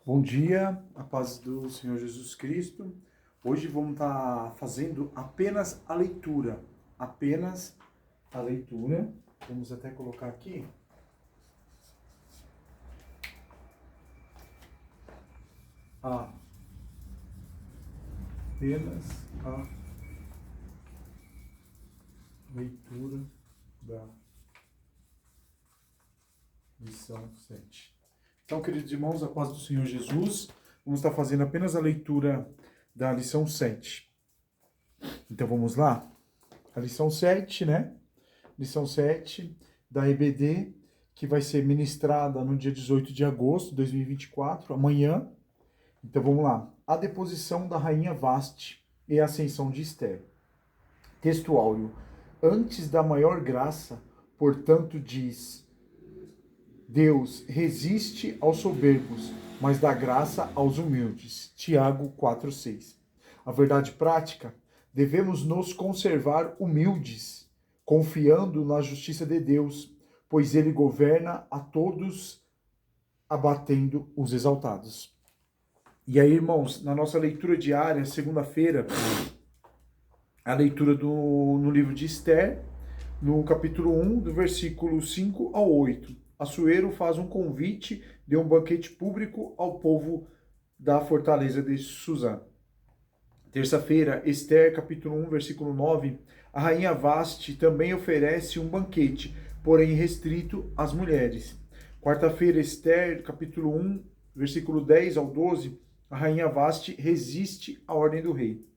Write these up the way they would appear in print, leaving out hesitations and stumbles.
Bom dia, a paz do Senhor Jesus Cristo. Hoje vamos estar fazendo apenas a leitura. Apenas a leitura. Vamos até colocar aqui. Apenas a leitura da lição 7. Então, queridos irmãos, a paz do Senhor Jesus, vamos estar fazendo apenas a leitura da lição 7. Então, vamos lá? A lição 7, né? Lição 7 da EBD, que vai ser ministrada no dia 18 de agosto de 2024, amanhã. Então, vamos lá. A deposição da rainha Vasti e a ascensão de Esther. Texto áureo. Antes da maior graça, portanto, diz: Deus resiste aos soberbos, mas dá graça aos humildes. Tiago 4,6. A verdade prática, devemos nos conservar humildes, confiando na justiça de Deus, pois ele governa a todos, abatendo os exaltados. E aí, irmãos, na nossa leitura diária, segunda-feira, a leitura no livro de Esther, no capítulo 1, do versículo 5 ao 8. Assuero faz um convite de um banquete público ao povo da fortaleza de Suzã. Terça-feira, Esther, capítulo 1, versículo 9. A rainha Vasti também oferece um banquete, porém restrito às mulheres. Quarta-feira, Esther, capítulo 1, versículo 10 ao 12. A rainha Vasti resiste à ordem do rei.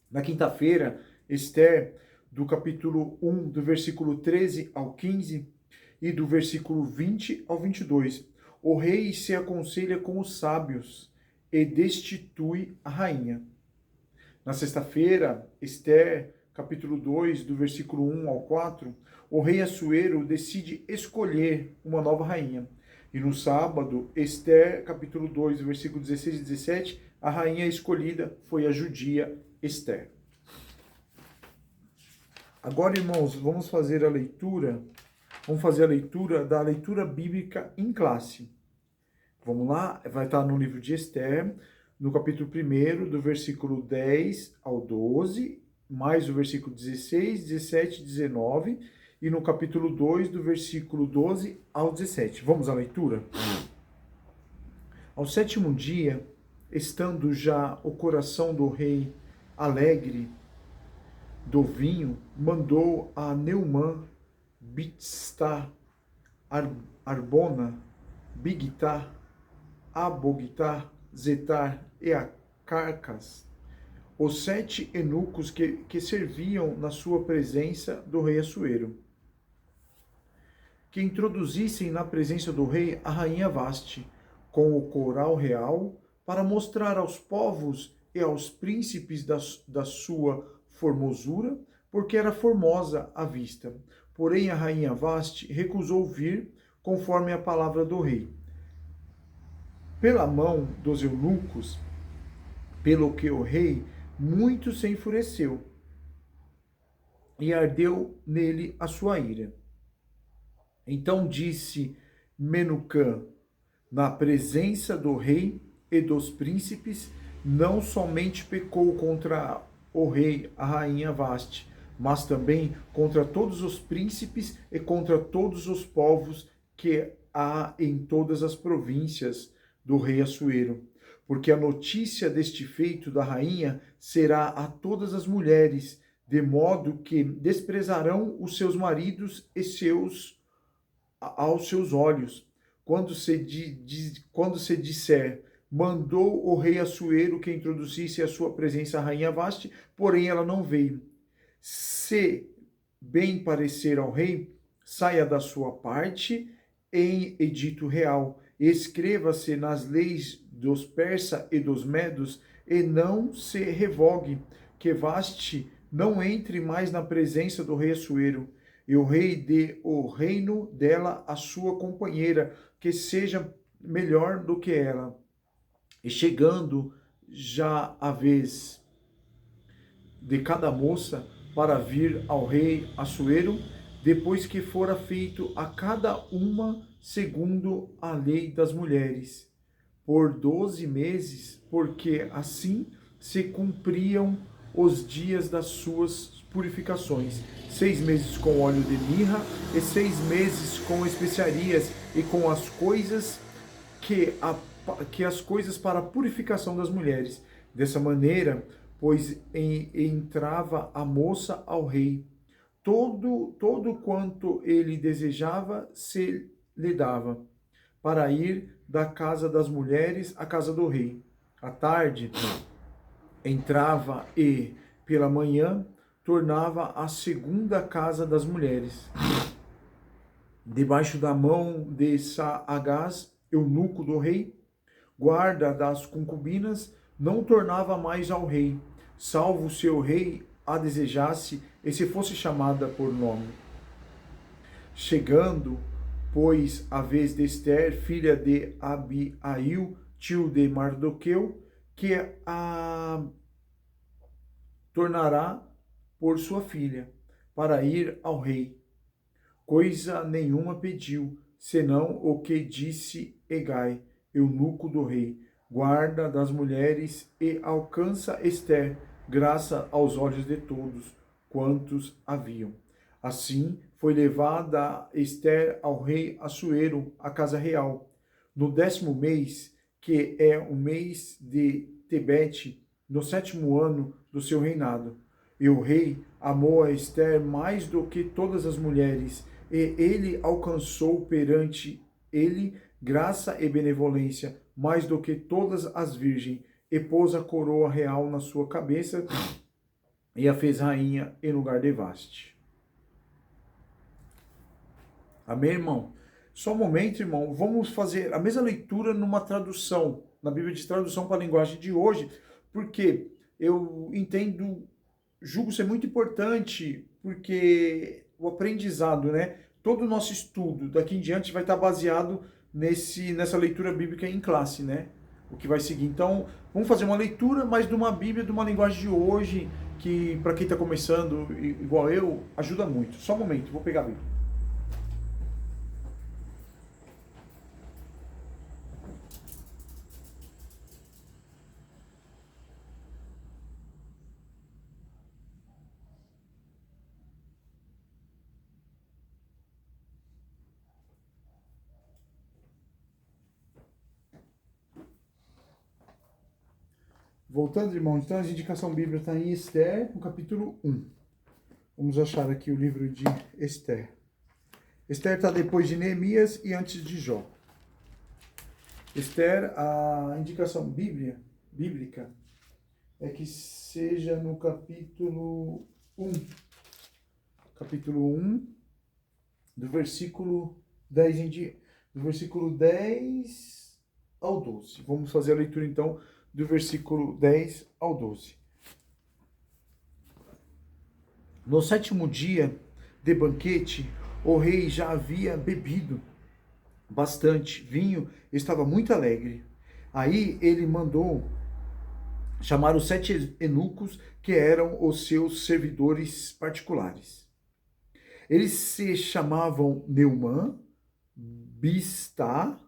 Na quinta-feira, Esther, do capítulo 1, do versículo 13 ao 15 e do versículo 20 ao 22. O rei se aconselha com os sábios e destitui a rainha. Na sexta-feira, Esther, capítulo 2, do versículo 1 ao 4, o rei Assuero decide escolher uma nova rainha. E no sábado, Esther, capítulo 2, versículo 16 e 17, a rainha escolhida foi a judia Esther. Agora, irmãos, vamos fazer a leitura da leitura bíblica em classe. Vamos lá? Vai estar no livro de Esther, no capítulo 1, do versículo 10 ao 12, mais o versículo 16, 17 e 19, e no capítulo 2, do versículo 12 ao 17. Vamos à leitura? Ao sétimo dia, estando já o coração do rei alegre do vinho, mandou a Neumã, Bigtá, Arbona, Bigtá, Abogtá, Zetar e Acarcas, os 7 eunucos que serviam na sua presença do rei Assuero, que introduzissem na presença do rei a rainha Vasti, com o coral real, para mostrar aos povos e aos príncipes da sua formosura, porque era formosa à vista. Porém, a rainha Vasti recusou vir, conforme a palavra do rei. Pela mão dos eunucos, pelo que o rei muito se enfureceu, e ardeu nele a sua ira. Então disse Menucã, na presença do rei e dos príncipes, não somente pecou contra o rei, a rainha Vasti, mas também contra todos os príncipes e contra todos os povos que há em todas as províncias do rei Assuero. Porque a notícia deste feito da rainha será a todas as mulheres, de modo que desprezarão os seus maridos e aos seus olhos. Quando se disser, mandou o rei Assuero que introduzisse à sua presença a rainha Vasti, porém ela não veio. Se bem parecer ao rei, saia da sua parte em edito real, escreva-se nas leis dos persas e dos medos, e não se revogue, que Vasti não entre mais na presença do rei Assuero, e o rei dê o reino dela à sua companheira, que seja melhor do que ela. E chegando já a vez de cada moça para vir ao rei Assuero, depois que fora feito a cada uma segundo a lei das mulheres. por 12 meses, porque assim se cumpriam os dias das suas purificações. 6 meses com óleo de mirra, e 6 meses com especiarias, e com as coisas que as coisas para a purificação das mulheres. Dessa maneira, pois entrava a moça ao rei. Todo quanto ele desejava se lhe dava, para ir da casa das mulheres à casa do rei. À tarde, entrava e, pela manhã, tornava à segunda casa das mulheres. Debaixo da mão de Saagás, eunuco do rei, guarda das concubinas, não tornava mais ao rei, salvo se o rei a desejasse e se fosse chamada por nome. Chegando, pois, a vez de Ester, filha de Abiail, tio de Mardoqueu, que a tornará por sua filha, para ir ao rei. Coisa nenhuma pediu, senão o que disse Hegai, eunuco do rei, guarda das mulheres, e alcança Ester, graça aos olhos de todos quantos haviam. Assim foi levada Ester ao rei Assuero, à casa real. No 10º mês, que é o mês de Tebete, no 7º ano do seu reinado. E o rei amou a Ester mais do que todas as mulheres, e ele alcançou perante ele graça e benevolência, mais do que todas as virgens, e pôs a coroa real na sua cabeça, e a fez rainha em lugar de Vaste. Amém, irmão? Só um momento, irmão. Vamos fazer a mesma leitura numa tradução, na Bíblia de tradução para a linguagem de hoje, porque eu entendo, julgo ser muito importante, porque o aprendizado, né? Todo o nosso estudo daqui em diante vai estar baseado nessa leitura bíblica em classe, né? O que vai seguir. Então, vamos fazer uma leitura, mas de uma Bíblia, de uma linguagem de hoje, que para quem está começando, igual eu, ajuda muito. Só um momento, vou pegar a Bíblia. Voltando, irmãos, então a indicação bíblica está em Ester, no capítulo 1. Vamos achar aqui o livro de Ester. Ester está depois de Neemias e antes de Jó. Ester, a indicação bíblica é que seja no capítulo 1. Capítulo 1, do versículo 10 em diante. Do versículo 10 ao 12. Vamos fazer a leitura então do versículo 10 ao 12. No 7º dia de banquete, o rei já havia bebido bastante vinho, estava muito alegre. Aí ele mandou chamar os 7 eunucos, que eram os seus servidores particulares. Eles se chamavam Neumã, Bistá,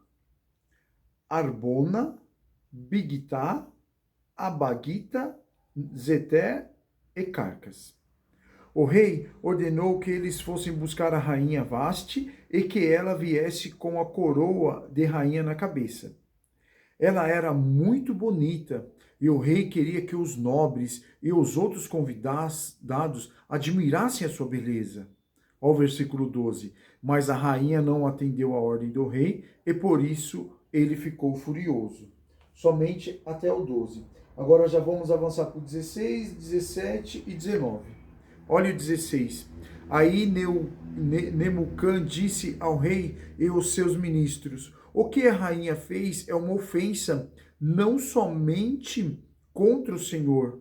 Arbona, Bigtá, Abagita, Zeter e Carcas. O rei ordenou que eles fossem buscar a rainha Vaste e que ela viesse com a coroa de rainha na cabeça. Ela era muito bonita e o rei queria que os nobres e os outros convidados admirassem a sua beleza. Ó, versículo 12. Mas a rainha não atendeu a ordem do rei e por isso ele ficou furioso. Somente até o 12. Agora já vamos avançar para o 16, 17 e 19. Olha o 16. Aí Nemucã disse ao rei e aos seus ministros: o que a rainha fez é uma ofensa não somente contra o Senhor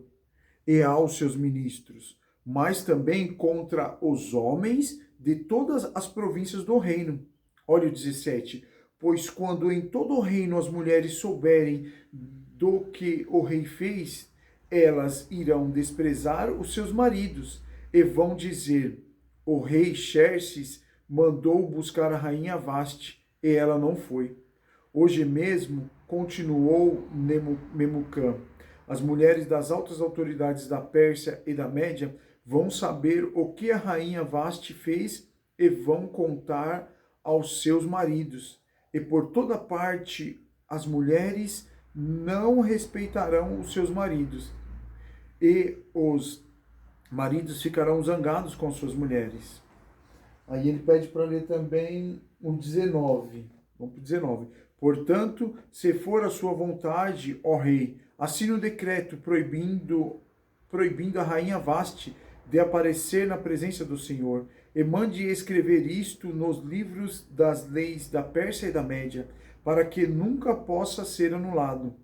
e aos seus ministros, mas também contra os homens de todas as províncias do reino. Olha o 17. Pois quando em todo o reino as mulheres souberem do que o rei fez, elas irão desprezar os seus maridos e vão dizer: o rei Xerxes mandou buscar a rainha Vaste e ela não foi. Hoje mesmo, continuou Memucã, as mulheres das altas autoridades da Pérsia e da Média vão saber o que a rainha Vasti fez e vão contar aos seus maridos. E por toda parte as mulheres não respeitarão os seus maridos, e os maridos ficarão zangados com suas mulheres. Aí ele pede para ler também o 19. Vamos para o 19. Portanto, se for a sua vontade, ó rei, assine um decreto proibindo a rainha Vasti de aparecer na presença do Senhor, e mande escrever isto nos livros das leis da Pérsia e da Média, para que nunca possa ser anulado.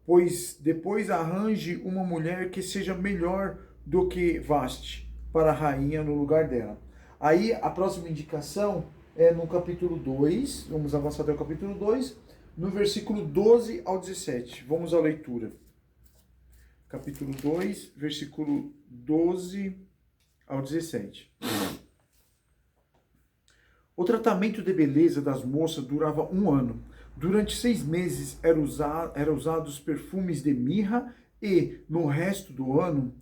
Pois depois arranje uma mulher que seja melhor do que Vasti para a rainha no lugar dela. Aí a próxima indicação é no capítulo 2, vamos avançar até o capítulo 2, no versículo 12 ao 17. Vamos à leitura. Capítulo 2, versículo 12 ao 17. O tratamento de beleza das moças durava 1 ano. Durante 6 meses eram usados perfumes de mirra e, no resto do ano,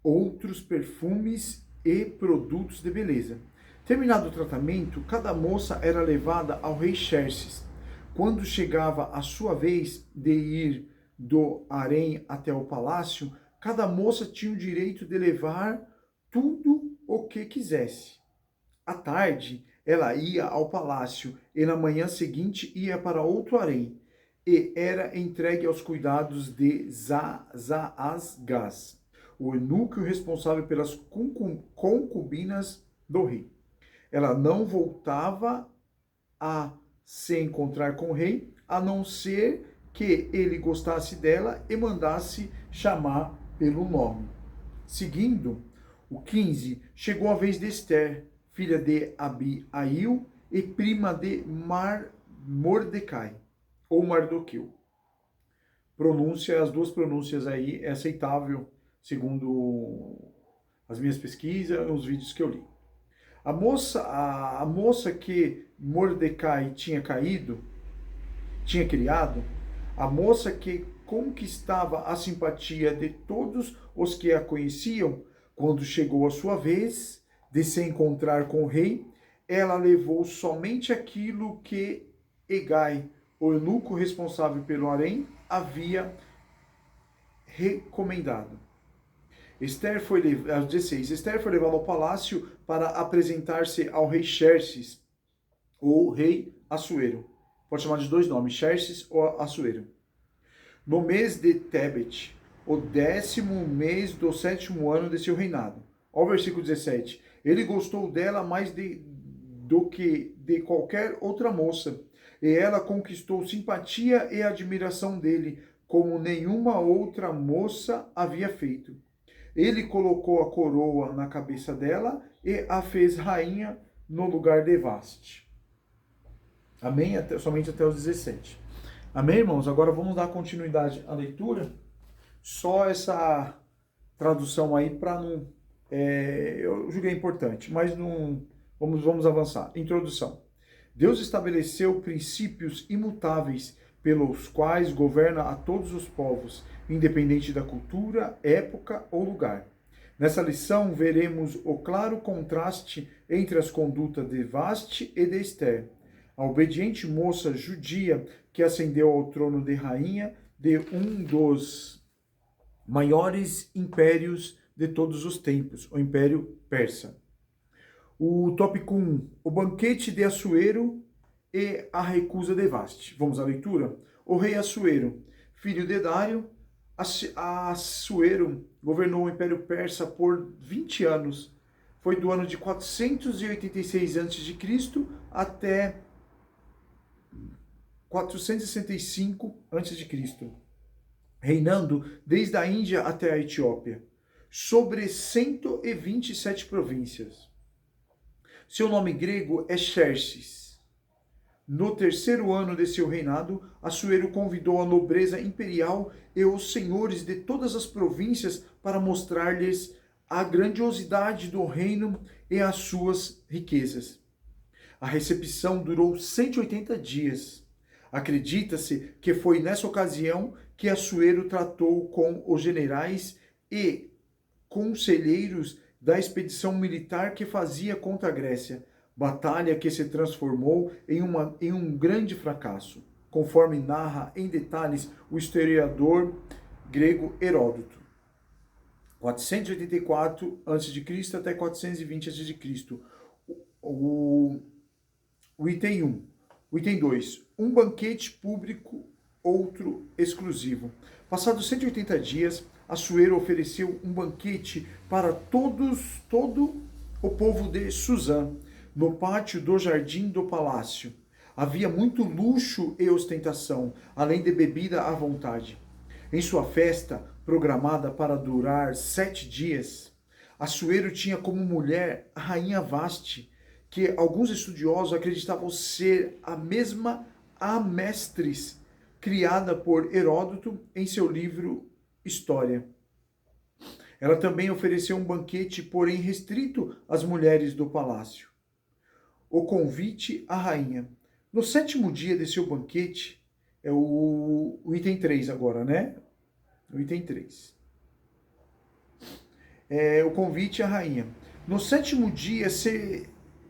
outros perfumes e produtos de beleza. Terminado o tratamento, cada moça era levada ao rei Xerxes. Quando chegava a sua vez de ir do harém até o palácio, cada moça tinha o direito de levar tudo o que quisesse. À tarde, ela ia ao palácio e na manhã seguinte ia para outro harém e era entregue aos cuidados de Zaasgás, o eunuco responsável pelas concubinas do rei. Ela não voltava a se encontrar com o rei, a não ser que ele gostasse dela e mandasse chamar pelo nome. Seguindo, o 15, chegou a vez de Esther, filha de Abiail e prima de Mordecai, ou Mardoqueu. Pronúncia, as duas pronúncias aí é aceitável, segundo as minhas pesquisas, os vídeos que eu li. A moça que Mordecai tinha criado, a moça que conquistava a simpatia de todos os que a conheciam, quando chegou a sua vez de se encontrar com o rei, ela levou somente aquilo que Hegai, o eunuco responsável pelo harém, havia recomendado. Esther foi levada ao palácio para apresentar-se ao rei Xerxes, ou rei Assuero. Pode chamar de 2 nomes, Xerxes ou Assuero. No mês de Tebet, o 10º mês do 7º ano de seu reinado. Ao versículo 17. Ele gostou dela mais do que de qualquer outra moça, e ela conquistou simpatia e admiração dele, como nenhuma outra moça havia feito. Ele colocou a coroa na cabeça dela e a fez rainha no lugar de Vasti. Amém? Somente até os 17. Amém, irmãos? Agora vamos dar continuidade à leitura. Só essa tradução aí para não... eu julguei importante, mas não... Vamos avançar. Introdução. Deus estabeleceu princípios imutáveis pelos quais governa a todos os povos, independente da cultura, época ou lugar. Nessa lição, veremos o claro contraste entre as condutas de Vasti e de Esther, a obediente moça judia que ascendeu ao trono de rainha de um dos maiores impérios de todos os tempos, o Império Persa. O tópico 1, o banquete de Assuero e a recusa de Vasti. Vamos à leitura? O rei Assuero, filho de Dário, Assuero governou o Império Persa por 20 anos. Foi do ano de 486 a.C. até 465 a.C., reinando desde a Índia até a Etiópia, sobre 127 províncias. Seu nome grego é Xerxes. No 3º ano de seu reinado, Assuero convidou a nobreza imperial e os senhores de todas as províncias para mostrar-lhes a grandiosidade do reino e as suas riquezas. A recepção durou 180 dias. Acredita-se que foi nessa ocasião que Assuero tratou com os generais e conselheiros da expedição militar que fazia contra a Grécia, batalha que se transformou em um grande fracasso, conforme narra em detalhes o historiador grego Heródoto. 484 a.C. até 420 a.C. O item 1. O item 2. Um banquete público, outro exclusivo. Passados 180 dias, Assuero ofereceu um banquete para todo o povo de Suzã, no pátio do jardim do palácio. Havia muito luxo e ostentação, além de bebida à vontade. Em sua festa, programada para durar 7 dias, Assuero tinha como mulher a rainha Vaste, que alguns estudiosos acreditavam ser a mesma Amestris, criada por Heródoto em seu livro História. Ela também ofereceu um banquete, porém restrito às mulheres do palácio. O convite à rainha. No 7º dia de seu banquete, é o item 3 agora, né? O item 3. É o convite à rainha. No 7º dia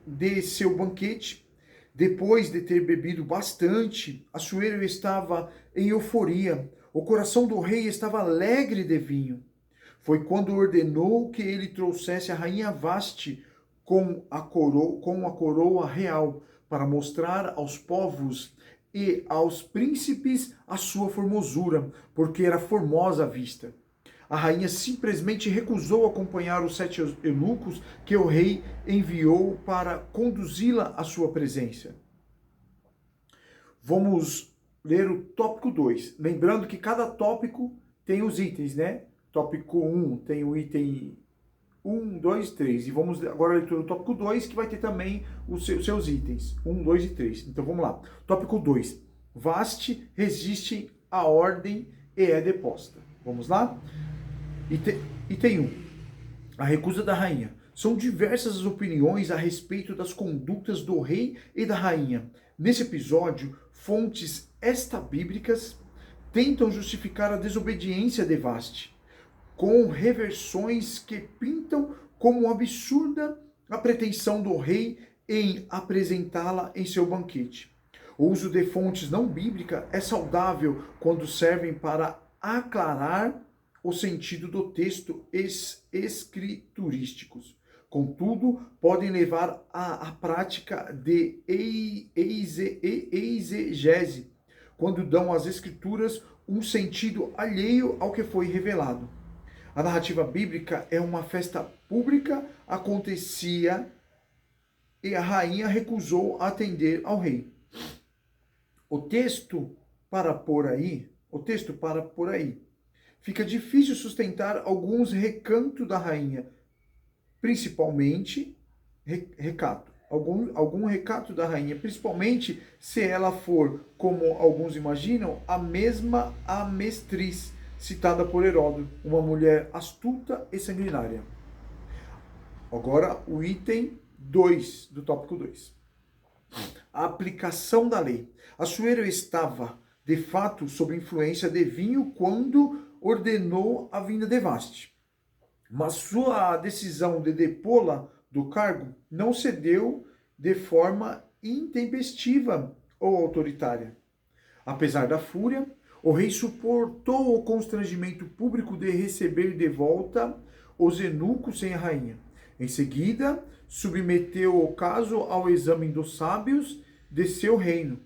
de seu banquete, depois de ter bebido bastante, Assuero estava em euforia. O coração do rei estava alegre de vinho. Foi quando ordenou que ele trouxesse a rainha Vaste com a coroa real, para mostrar aos povos e aos príncipes a sua formosura, porque era formosa à vista. A rainha simplesmente recusou acompanhar os 7 eunucos que o rei enviou para conduzi-la à sua presença. Vamos ler o tópico 2. Lembrando que cada tópico tem os itens, né? Tópico 1 tem o item 1, 2, 3. E vamos agora a leitura do tópico 2, que vai ter também os seus itens. 1, 2 e 3. Então vamos lá. Tópico 2. Vaste resiste à ordem e é deposta. Vamos lá? Item 1. A recusa da rainha. São diversas as opiniões a respeito das condutas do rei e da rainha. Nesse episódio, fontes extrabíblicas tentam justificar a desobediência de Vaste, com reversões que pintam como absurda a pretensão do rei em apresentá-la em seu banquete. O uso de fontes não bíblicas é saudável quando servem para aclarar o sentido do texto escriturísticos. Contudo, podem levar à prática de exegese, quando dão às escrituras um sentido alheio ao que foi revelado. A narrativa bíblica é uma festa pública, acontecia e a rainha recusou atender ao rei. O texto para por aí. Fica difícil sustentar alguns recantos da rainha, principalmente recato. Algum recato da rainha, principalmente se ela for, como alguns imaginam, a mesma Amestriz, citada por Heródoto, uma mulher astuta e sanguinária. Agora, o item 2 do tópico 2. A aplicação da lei. Assuero estava, de fato, sob influência de vinho quando ordenou a vinda de Vaste. Mas sua decisão de depô-la do cargo não se deu de forma intempestiva ou autoritária. Apesar da fúria, o rei suportou o constrangimento público de receber de volta os eunucos sem a rainha. Em seguida, submeteu o caso ao exame dos sábios de seu reino,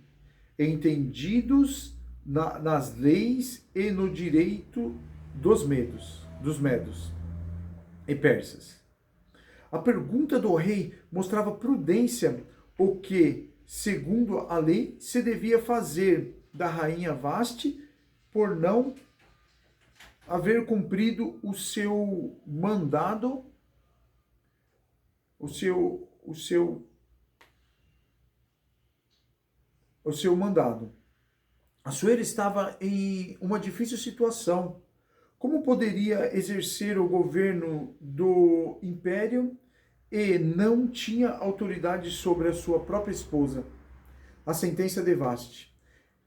entendidos nas leis e no direito dos medos e persas. A pergunta do rei mostrava prudência, o que, segundo a lei, se devia fazer da rainha Vaste por não haver cumprido o seu mandado, o seu mandado. Assuero estava em uma difícil situação. Como poderia exercer o governo do império e não tinha autoridade sobre a sua própria esposa? A sentença de Vaste.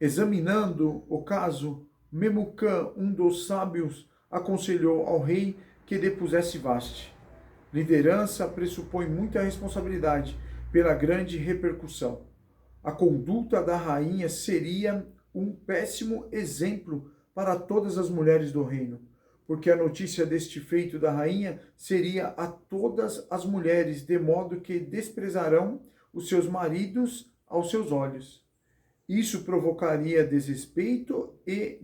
Examinando o caso, Memucã, um dos sábios, aconselhou ao rei que depusesse Vaste. Liderança pressupõe muita responsabilidade pela grande repercussão. A conduta da rainha seria um péssimo exemplo para todas as mulheres do reino, porque a notícia deste feito da rainha seria a todas as mulheres, de modo que desprezarão os seus maridos aos seus olhos. Isso provocaria desrespeito e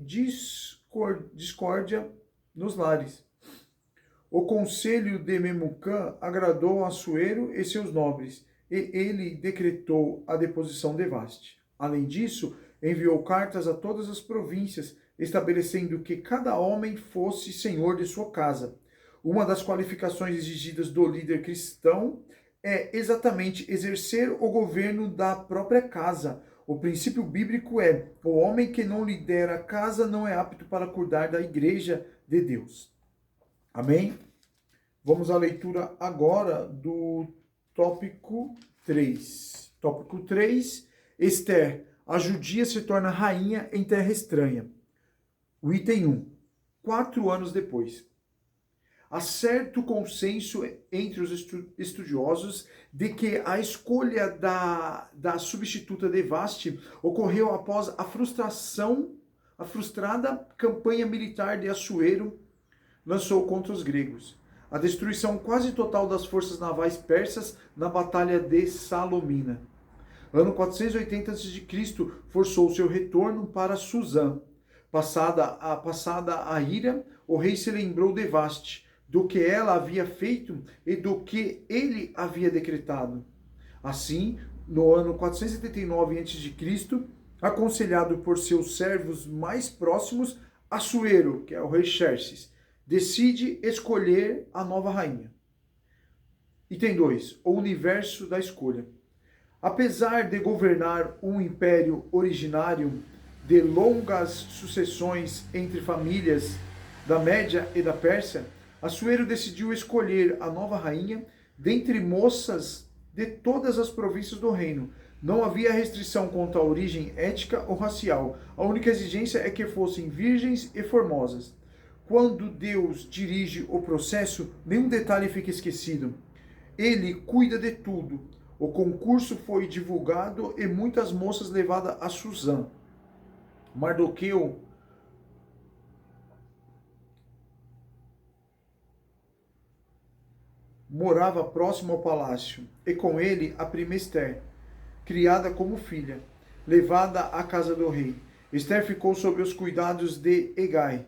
discórdia nos lares. O conselho de Memucã agradou a Assuero e seus nobres, e ele decretou a deposição de Vaste. Além disso, enviou cartas a todas as províncias, estabelecendo que cada homem fosse senhor de sua casa. Uma das qualificações exigidas do líder cristão é exatamente exercer o governo da própria casa. O princípio bíblico é: o homem que não lidera a casa não é apto para cuidar da igreja de Deus. Amém? Vamos à leitura agora do tópico 3. Tópico 3, Esther, a judia se torna rainha em terra estranha. O item 1, 4 anos depois. Há certo consenso entre os estudiosos de que a escolha da substituta de Vaste ocorreu após a frustrada campanha militar de Assuero lançou contra os gregos. A destruição quase total das forças navais persas na Batalha de Salomina. Ano 480 a.C., forçou seu retorno para Suzã. Passada a ira, o rei se lembrou de Vaste, do que ela havia feito e do que ele havia decretado. Assim, no ano 479 a.C., aconselhado por seus servos mais próximos, Assuero, que é o rei Xerxes, decide escolher a nova rainha. Item 2. O universo da escolha. Apesar de governar um império originário de longas sucessões entre famílias da Média e da Pérsia, Assuero decidiu escolher a nova rainha dentre moças de todas as províncias do reino. Não havia restrição quanto à origem étnica ou racial. A única exigência é que fossem virgens e formosas. Quando Deus dirige o processo, nenhum detalhe fica esquecido. Ele cuida de tudo. O concurso foi divulgado e muitas moças levadas a Suzã. Mardoqueu morava próximo ao palácio, e com ele a prima Esther, criada como filha, levada à casa do rei. Esther ficou sob os cuidados de Hegai,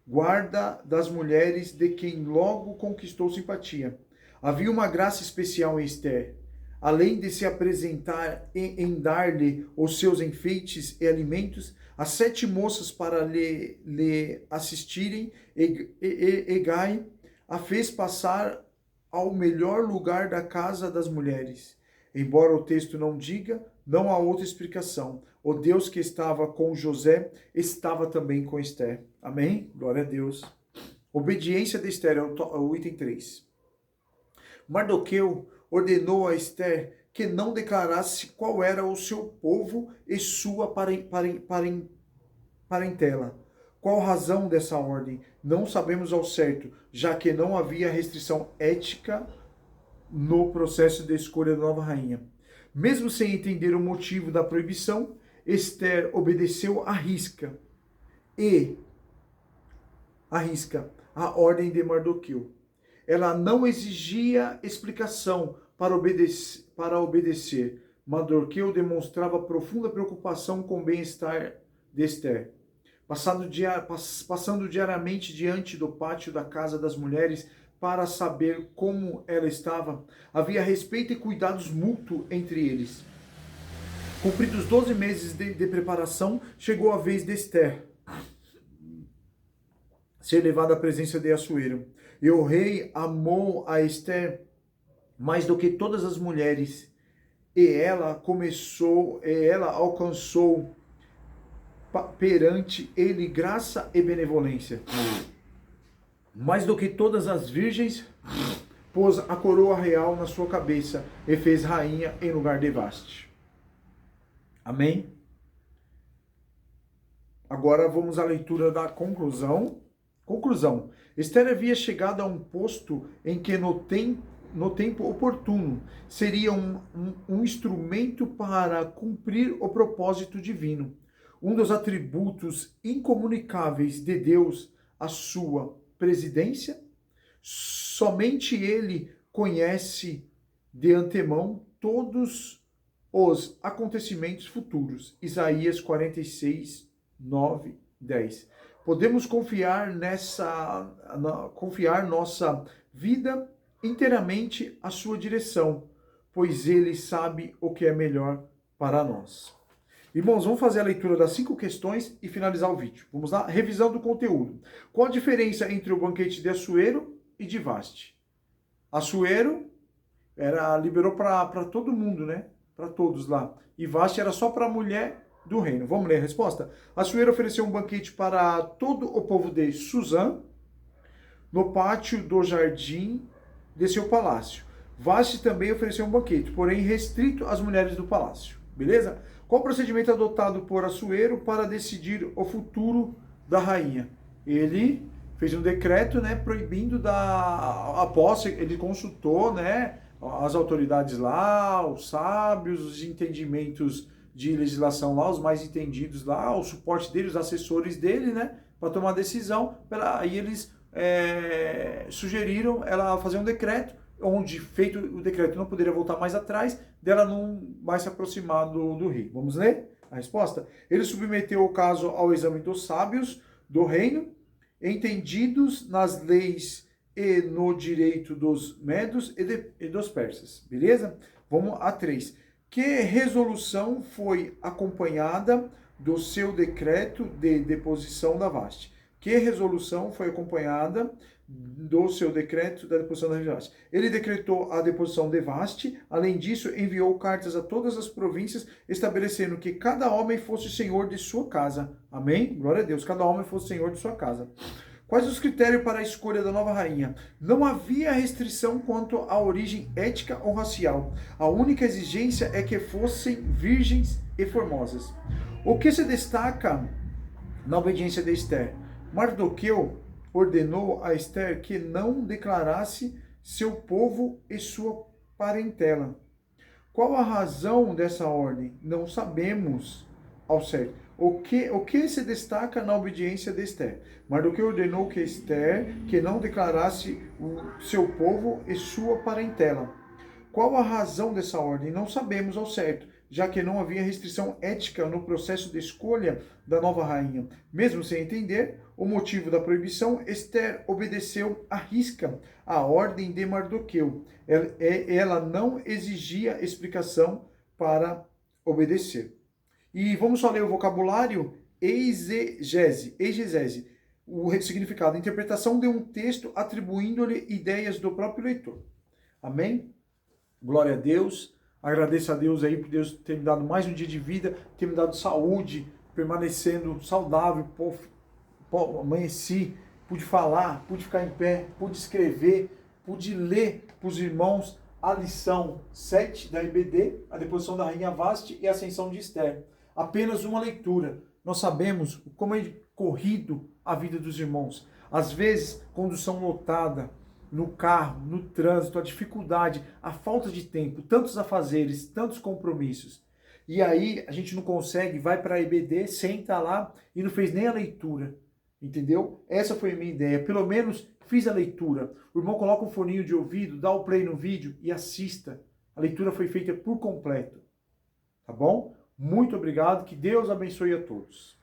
guarda das mulheres, de quem logo conquistou simpatia. Havia uma graça especial em Esther. Além de se apresentar em dar-lhe os seus enfeites e alimentos, as 7 moças para lhe assistirem, Hegai a fez passar ao melhor lugar da casa das mulheres. Embora o texto não diga, não há outra explicação. O Deus que estava com José estava também com Esther. Amém? Glória a Deus. Obediência de Esther é o item 3. Mardoqueu ordenou a Esther que não declarasse qual era o seu povo e sua parentela. Qual a razão dessa ordem? Não sabemos ao certo, já que não havia restrição ética no processo de escolha da nova rainha. Mesmo sem entender o motivo da proibição, Esther obedeceu à risca a ordem de Mardoqueu. Ela não exigia explicação para obedecer. Mardoqueu demonstrava profunda preocupação com o bem-estar de Esther. Passando diariamente diante do pátio da casa das mulheres para saber como ela estava, havia respeito e cuidados mútuos entre eles. Cumpridos 12 meses de preparação, chegou a vez de Esther ser levada à presença de Assuero. E o rei amou a Esther mais do que todas as mulheres, e ela alcançou perante ele graça e benevolência. Mais do que todas as virgens, pôs a coroa real na sua cabeça e fez rainha em lugar de Vaste. Amém? Agora vamos à leitura da conclusão. Conclusão. Esther havia chegado a um posto em que no tempo oportuno seria um instrumento para cumprir o propósito divino. Um dos atributos incomunicáveis de Deus, a sua presidência. Somente ele conhece de antemão todos os acontecimentos futuros. Isaías 46, 9, 10. Podemos confiar confiar nossa vida inteiramente à sua direção, pois ele sabe o que é melhor para nós. Irmãos, vamos fazer a leitura das 5 questões e finalizar o vídeo. Vamos lá? Revisão do conteúdo. Qual a diferença entre o banquete de Assuero e de Vaste? Assuero liberou para todo mundo, né? Para todos lá. E Vaste era só para a mulher do reino. Vamos ler a resposta? Assuero ofereceu um banquete para todo o povo de Suzã, no pátio do jardim de seu palácio. Vaste também ofereceu um banquete, porém restrito às mulheres do palácio. Beleza? Qual o procedimento adotado por Assuero para decidir o futuro da rainha? Ele fez um decreto, né, proibindo a posse, ele consultou, né, as autoridades lá, os sábios, os entendimentos de legislação lá, os mais entendidos lá, o suporte dele, os assessores dele, né, para tomar decisão. Aí eles sugeriram ela fazer um decreto, onde, feito o decreto, não poderia voltar mais atrás, dela não mais se aproximar do rei. Vamos ler a resposta? Ele submeteu o caso ao exame dos sábios do reino, entendidos nas leis e no direito dos medos e dos persas. Beleza? Vamos a 3. Que resolução foi acompanhada do seu decreto de deposição da Vaste? Que resolução foi acompanhada do seu decreto da deposição da Vaste? Ele decretou a deposição de Vaste. Além disso, enviou cartas a todas as províncias, estabelecendo que cada homem fosse senhor de sua casa. Amém? Glória a Deus. Cada homem fosse senhor de sua casa. Quais os critérios para a escolha da nova rainha? Não havia restrição quanto à origem étnica ou racial. A única exigência é que fossem virgens e formosas. O que se destaca na obediência de Esther? Mardoqueu ordenou a Esther que não declarasse seu povo e sua parentela. Qual a razão dessa ordem? Não sabemos ao certo. O que se destaca na obediência de Esther? Mardoqueu ordenou que Esther que não declarasse o seu povo e sua parentela. Qual a razão dessa ordem? Não sabemos ao certo, já que não havia restrição ética no processo de escolha da nova rainha. Mesmo sem entender o motivo da proibição, Esther obedeceu à risca a ordem de Mardoqueu. Ela não exigia explicação para obedecer. E vamos só ler o vocabulário exegese. O significado, a interpretação de um texto atribuindo-lhe ideias do próprio leitor. Amém? Glória a Deus. Agradeço a Deus aí por Deus ter me dado mais um dia de vida, ter me dado saúde, permanecendo saudável, amanheci, pude falar, pude ficar em pé, pude escrever, pude ler para os irmãos a lição 7 da EBD, a deposição da Rainha Vaste e a ascensão de Esther. Apenas uma leitura. Nós sabemos como é corrido a vida dos irmãos. Às vezes, condução lotada, no carro, no trânsito, a dificuldade, a falta de tempo, tantos afazeres, tantos compromissos. E aí a gente não consegue, vai para a EBD, senta lá e não fez nem a leitura. Entendeu? Essa foi a minha ideia. Pelo menos fiz a leitura. O irmão coloca um foninho de ouvido, dá o play no vídeo e assista. A leitura foi feita por completo. Tá bom? Muito obrigado, que Deus abençoe a todos.